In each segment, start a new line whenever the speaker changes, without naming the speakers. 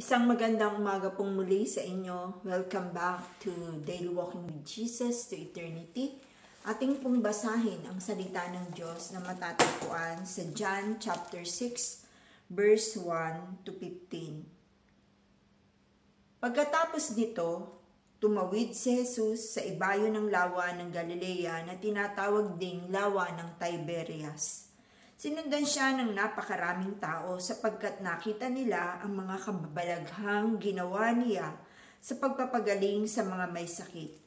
Isang magandang umaga pong muli sa inyo. Welcome back to Daily Walking with Jesus to Eternity. Ating pong basahin ang salita ng Diyos na matatagpuan sa John chapter 6, verse 1 to 15. Pagkatapos nito, tumawid si Jesus sa ibayo ng lawa ng Galilea na tinatawag ding lawa ng Tiberias. Sinundan siya ng napakaraming tao sapagkat nakita nila ang mga kababalaghang ginawa niya sa pagpapagaling sa mga may sakit.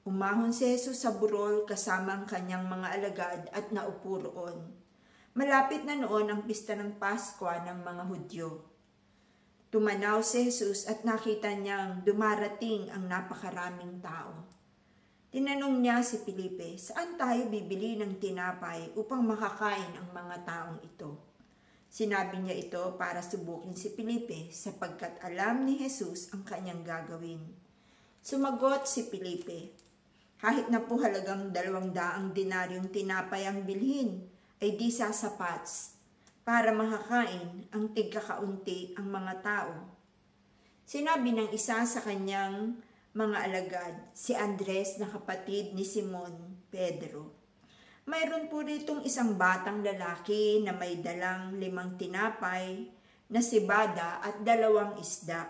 Umahon si Jesus sa burol kasama ang kanyang mga alagad at naupo roon. Malapit na noon ang pista ng Pasko ng mga Hudyo. Tumanaw si Jesus at nakita niyang dumarating ang napakaraming tao. Tinanong niya si Felipe, saan tayo bibili ng tinapay upang makakain ang mga taong ito? Sinabi niya ito para subukin si Felipe sapagkat alam ni Jesus ang kanyang gagawin. Sumagot si Felipe, kahit na po halagang 200 dinaryong tinapay ang bilhin, ay di sasapat para makakain ang tigkakaunti ang mga tao. Sinabi ng isa sa kanyang mga alagad, si Andres na kapatid ni Simon Pedro. Mayroon po ritong isang batang lalaki na may dalang 5 tinapay na sibada at 2 isda.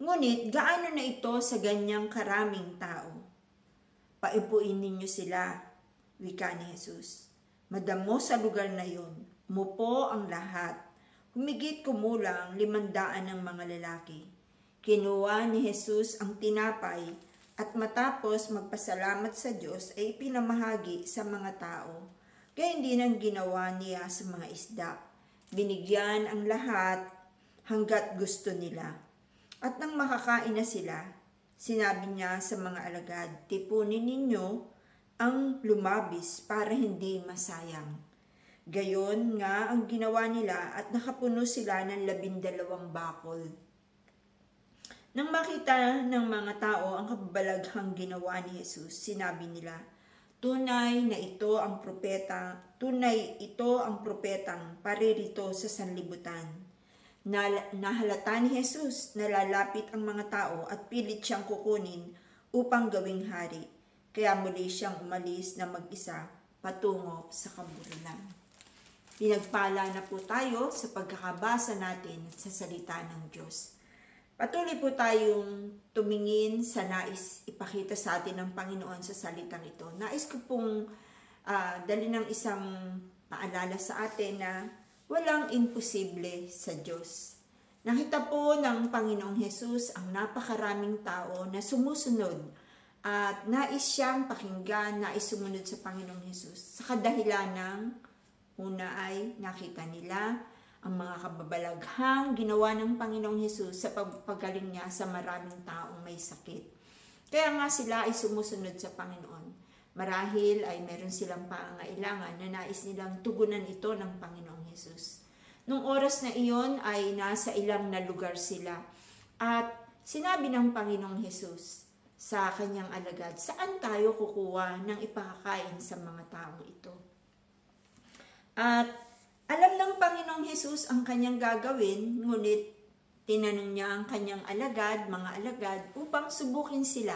Ngunit gaano na ito sa ganyang karaming tao? Paipuin ninyo sila, wika ni Jesus. Madamo sa lugar na yun, umupo ang lahat. Humigit kumulang 500 ng mga lalaki. Kinuha ni Jesus ang tinapay at matapos magpasalamat sa Diyos ay pinamahagi sa mga tao. Gayon din ang ginawa niya sa mga isda. Binigyan ang lahat hanggat gusto nila. At nang makakain na sila, sinabi niya sa mga alagad, tipunin ninyo ang lumabis para hindi masayang. Gayon nga ang ginawa nila at nakapuno sila ng 12 bakol. Nang makita ng mga tao ang kababalaghang ginawa ni Jesus, sinabi nila, tunay ito ang propetang paririto sa sanlibutan. Nahalata ni Jesus, nalalapit ang mga tao at pilit siyang kukunin upang gawing hari. Kaya muli siyang umalis na mag-isa patungo sa kaburilan. Pinagpala na po tayo sa pagkakabasa natin sa salita ng Diyos. Patuloy po tayong tumingin sa nais ipakita sa atin ng Panginoon sa salitang ito. Nais ko pong dali ng isang paalala sa atin na walang imposible sa Diyos. Nakita po ng Panginoong Jesus ang napakaraming tao na sumusunod at nais siyang pakinggan, nais sumunod sa Panginoong Jesus. Sa kadahilan ng una ay nakita nila ang mga kababalaghang ginawa ng Panginoong Jesus sa pagpagaling niya sa maraming taong may sakit. Kaya nga sila ay sumusunod sa Panginoon. Marahil ay meron silang pangangailangan na nais nilang tugunan ito ng Panginoong Jesus. Nung oras na iyon ay nasa ilang na lugar sila. At sinabi ng Panginoong Jesus sa kanyang alagad, saan tayo kukuha ng ipakakain sa mga taong ito? At alam ng Panginoong Jesus ang kanyang gagawin, ngunit tinanong niya ang kanyang mga alagad, upang subukin sila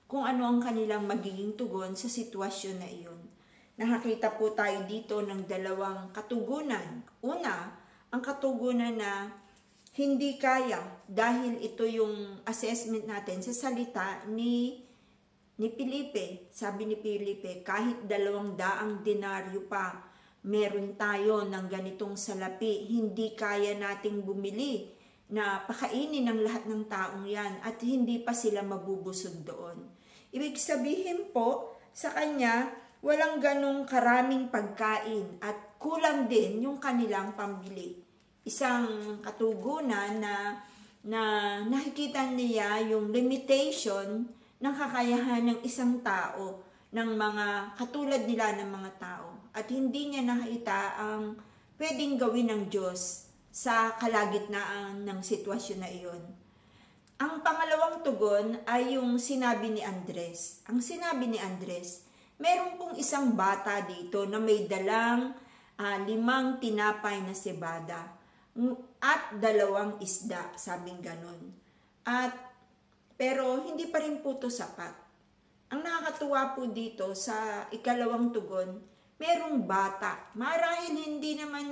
kung ano ang kanilang magiging tugon sa sitwasyon na iyon. Nakakita po tayo dito ng 2 katugunan. Una, ang katugunan na hindi kaya dahil ito yung assessment natin sa salita ni Felipe. Sabi ni Felipe, kahit 200 denaryo pa, meron tayo ng ganitong salapi, hindi kaya nating bumili na pakainin ng lahat ng taong yan at hindi pa sila mabubusog doon. Ibig sabihin po, sa kanya, walang ganong karaming pagkain at kulang din yung kanilang pambili. Isang katugunan na nakikita niya yung limitation ng kakayahan ng isang tao, ng mga katulad nila ng mga tao. At hindi niya nakita ang pwedeng gawin ng Diyos sa kalagitnaan ng sitwasyon na iyon. Ang pangalawang tugon ay yung sinabi ni Andres. Ang sinabi ni Andres, meron pong isang bata dito na may dalang 5 tinapay na sibada. at 2 isda, sabing ganon. Pero hindi pa rin po ito sapat. Ang nakakatuwa po dito sa ikalawang tugon, merong bata. Marahil hindi naman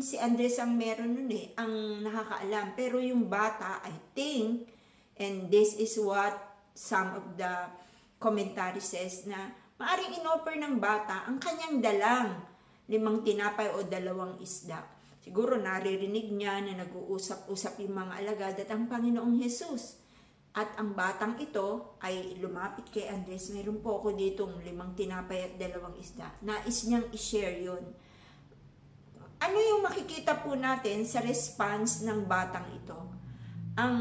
si Andres ang meron nun ang nakakaalam. Pero yung bata, I think, and this is what some of the commentary says, na maaring inoffer ng bata ang kanyang dalang 5 tinapay o 2 isda. Siguro naririnig niya na nag-uusap-usap yung mga alagad at ang Panginoong Hesus. At ang batang ito ay lumapit kay Andres. Mayroon po ako ditong 5 tinapay at 2 isda. Nais niyang i-share yun. Ano yung makikita po natin sa response ng batang ito? Ang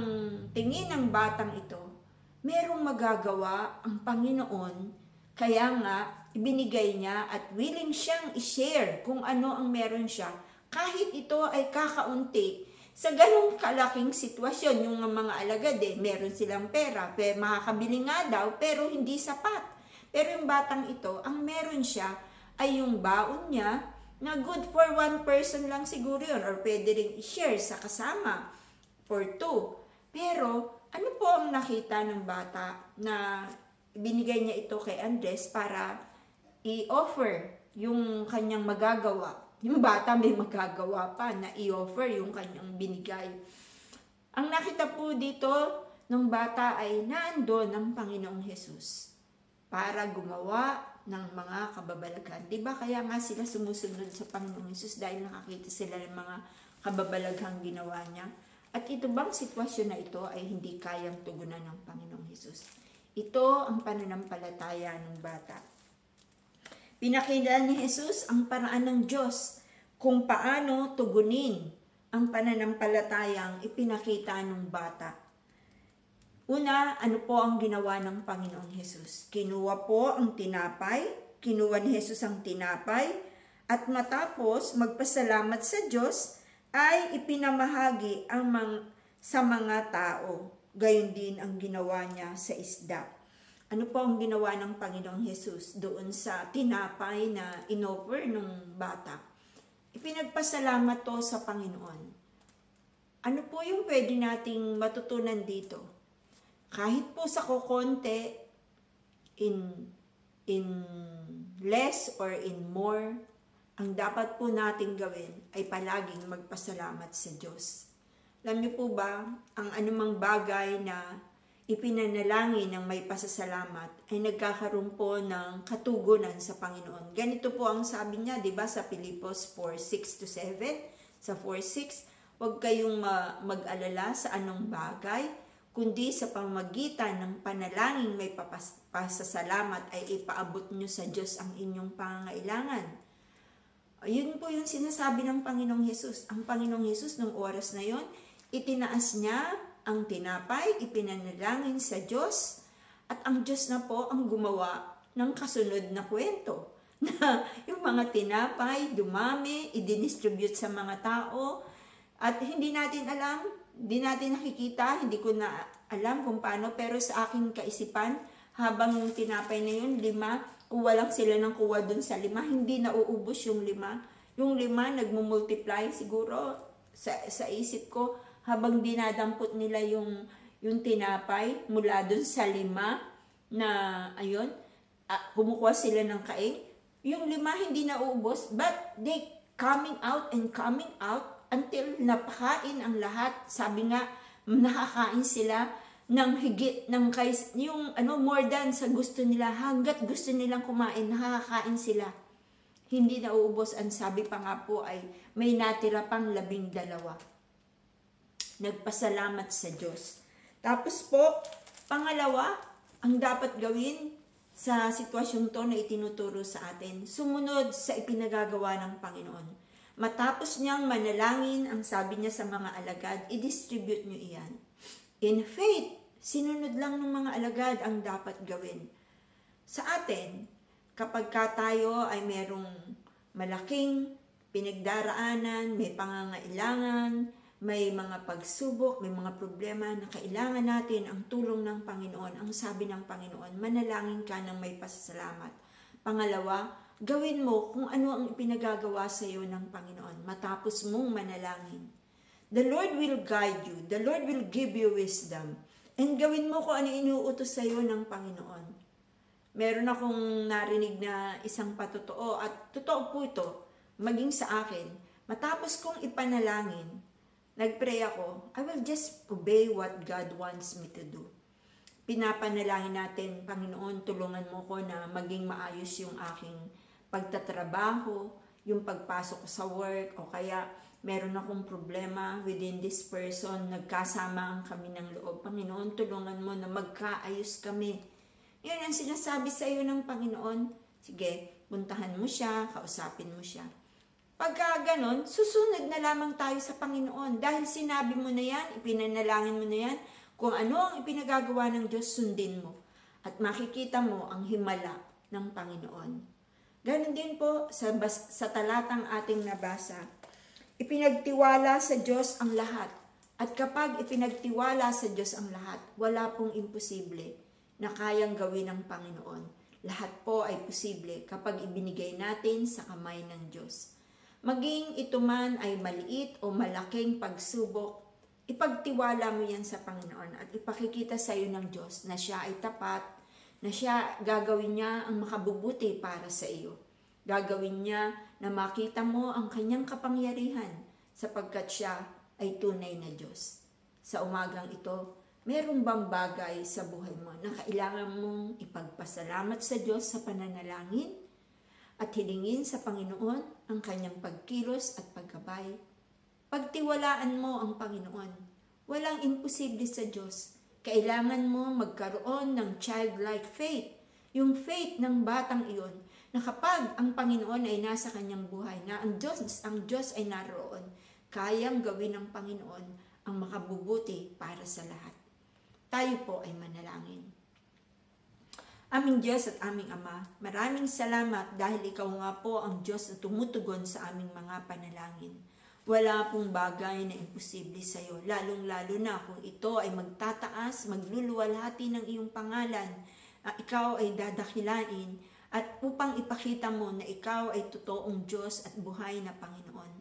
tingin ng batang ito, merong magagawa ang Panginoon, kaya nga ibinigay niya at willing siyang i-share kung ano ang meron siya. Kahit ito ay kakaunti, sa ganong kalaking sitwasyon, yung mga alagad meron silang pera, makakabili nga daw, pero hindi sapat. Pero yung batang ito, ang meron siya ay yung baon niya, na good for 1 person lang siguro yun, or pwede rin i-share sa kasama, for 2. Pero, ano po ang nakita ng bata na binigay niya ito kay Andres para i-offer yung kanyang magagawa? Yung bata may magagawa pa na i-offer yung kanyang binigay. Ang nakita po dito ng bata ay naandun ang Panginoong Hesus para gumawa ng mga kababalaghan. Diba kaya nga sila sumusunod sa Panginoong Hesus dahil nakakita sila ng mga kababalaghang ginawa niya? At ito bang sitwasyon na ito ay hindi kayang tugunan ng Panginoong Hesus? Ito ang pananampalataya ng bata. Pinakita ni Jesus ang paraan ng Diyos kung paano tugunin ang pananampalatayang ipinakita ng bata. Una, ano po ang ginawa ng Panginoong Jesus? Kinuha po ang tinapay, kinuha ni Jesus ang tinapay, at matapos magpasalamat sa Diyos, ay ipinamahagi sa mga tao. Gayon din ang ginawa niya sa isda. Ano po ang ginawa ng Panginoong Hesus doon sa tinapay na inoffer ng bata? Ipinagpasalamat to sa Panginoon. Ano po yung pwede nating matutunan dito? Kahit po sa kukonte, in less or in more, ang dapat po nating gawin ay palaging magpasalamat sa Diyos. Alam niyo po ba, ang anumang bagay na ipinanalangin ng may pasasalamat ay nagkakaroon po ng katugunan sa Panginoon. Ganito po ang sabi niya, di ba, sa Pilipos 4:6-7, sa 4:6, huwag kayong mag-alala sa anong bagay, kundi sa pamamagitan ng panalangin may pasasalamat ay ipaabot nyo sa Diyos ang inyong pangangailangan. Ayun po yung sinasabi ng Panginoong Hesus. Ang Panginoong Hesus nung oras na yon, itinaas niya ang tinapay, ipinanalangin sa Diyos, at ang Diyos na po ang gumawa ng kasunod na kwento. Na yung mga tinapay, dumami, i-distribute sa mga tao, at hindi natin alam, hindi natin nakikita, hindi ko na alam kung paano, pero sa aking kaisipan, habang yung tinapay na yun, 5, kuha lang sila ng kuha dun sa 5, hindi nauubos yung 5. Yung 5, nagmumultiply siguro sa isip ko, habang dinadampot nila yung tinapay mula dun sa 5 na, ayun, kumukuha sila ng kain. Yung 5 hindi nauubos, but they coming out and coming out until napakain ang lahat. Sabi nga, nakakain sila ng higit, yung more than sa gusto nila, hanggat gusto nilang kumain, nakakain sila. Hindi nauubos. Ang sabi pa nga po ay may natira pang 12. Nagpasalamat sa Diyos. Tapos po, pangalawa, ang dapat gawin sa sitwasyong to na itinuturo sa atin, sumunod sa ipinagagawa ng Panginoon. Matapos niyang manalangin, ang sabi niya sa mga alagad, i-distribute niyo iyan. In faith, sinunod lang ng mga alagad ang dapat gawin. Sa atin, kapag tayo ay merong malaking pinagdaraanan, may pangangailangan, may mga pagsubok, may mga problema na kailangan natin ang tulong ng Panginoon. Ang sabi ng Panginoon, manalangin ka ng may pasasalamat. Pangalawa, gawin mo kung ano ang ipinagagawa sa iyo ng Panginoon matapos mong manalangin. The Lord will guide you. The Lord will give you wisdom. And gawin mo kung ano inuutos sa iyo ng Panginoon. Meron akong narinig na isang patotoo at totoo po ito, maging sa akin. Matapos kong ipanalangin, nagpray ako, I will just obey what God wants me to do. Pinapanalangin natin, Panginoon, tulungan mo ko na maging maayos yung aking pagtatrabaho, yung pagpasok ko sa work, o kaya meron akong problema within this person, nagkasama kami ng loob. Panginoon, tulungan mo na magkaayos kami. Yan ang sinasabi sa iyo ng Panginoon. Sige, puntahan mo siya, kausapin mo siya. Pagka ganon, susunod na lamang tayo sa Panginoon. Dahil sinabi mo na yan, ipinanalangin mo na yan, kung ano ang ipinagagawa ng Diyos, sundin mo. At makikita mo ang himala ng Panginoon. Ganon din po sa talatang ating nabasa. Ipinagtiwala sa Diyos ang lahat. At kapag ipinagtiwala sa Diyos ang lahat, wala pong imposible na kayang gawin ng Panginoon. Lahat po ay posible kapag ibinigay natin sa kamay ng Diyos. Maging ito man ay maliit o malaking pagsubok, ipagtiwala mo yan sa Panginoon at ipakikita sa iyo ng Diyos na siya ay tapat, na siya gagawin niya ang makabubuti para sa iyo. Gagawin niya na makita mo ang kanyang kapangyarihan sapagkat siya ay tunay na Diyos. Sa umagang ito, meron bang bagay sa buhay mo na kailangan mong ipagpasalamat sa Diyos sa pananalangin at hilingin sa Panginoon ang kanyang pagkilos at paggabay? Pagtiwalaan mo ang Panginoon. Walang imposible sa Diyos. Kailangan mo magkaroon ng childlike faith. Yung faith ng batang iyon na kapag ang Panginoon ay nasa kanyang buhay, na ang Diyos ay naroon, kayang gawin ng Panginoon ang makabubuti para sa lahat. Tayo po ay manalangin. Aming Diyos at aming Ama, maraming salamat dahil ikaw nga po ang Diyos na tumutugon sa aming mga panalangin. Wala pong bagay na imposible sa iyo, lalong-lalo na kung ito ay magtataas, magluluwalhati ng iyong pangalan, ikaw ay dadakilain, at upang ipakita mo na ikaw ay totoong Diyos at buhay na Panginoon.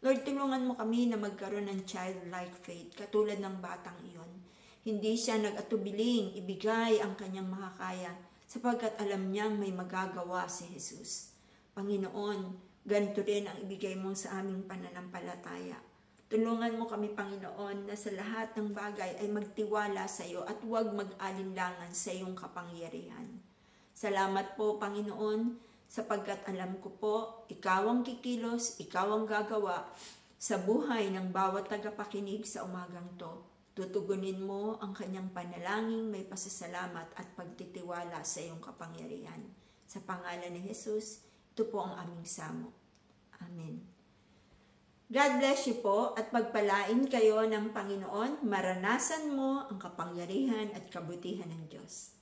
Lord, tulungan mo kami na magkaroon ng childlike faith, katulad ng batang iyon. Hindi siya nag-atubiling ibigay ang kanyang makakaya, sapagkat alam niyang may magagawa si Jesus. Panginoon, ganito rin ang ibigay mo sa aming pananampalataya. Tulungan mo kami, Panginoon, na sa lahat ng bagay ay magtiwala sa iyo at huwag mag-alinlangan sa iyong kapangyarihan. Salamat po, Panginoon, sapagkat alam ko po, ikaw ang kikilos, ikaw ang gagawa sa buhay ng bawat tagapakinig sa umagang to. Tutugunin mo ang kanyang panalangin, may pasasalamat at pagtitiwala sa iyong kapangyarihan. Sa pangalan ni Jesus, ito po ang aming samo. Amen. God bless you po at pagpalain kayo ng Panginoon, maranasan mo ang kapangyarihan at kabutihan ng Diyos.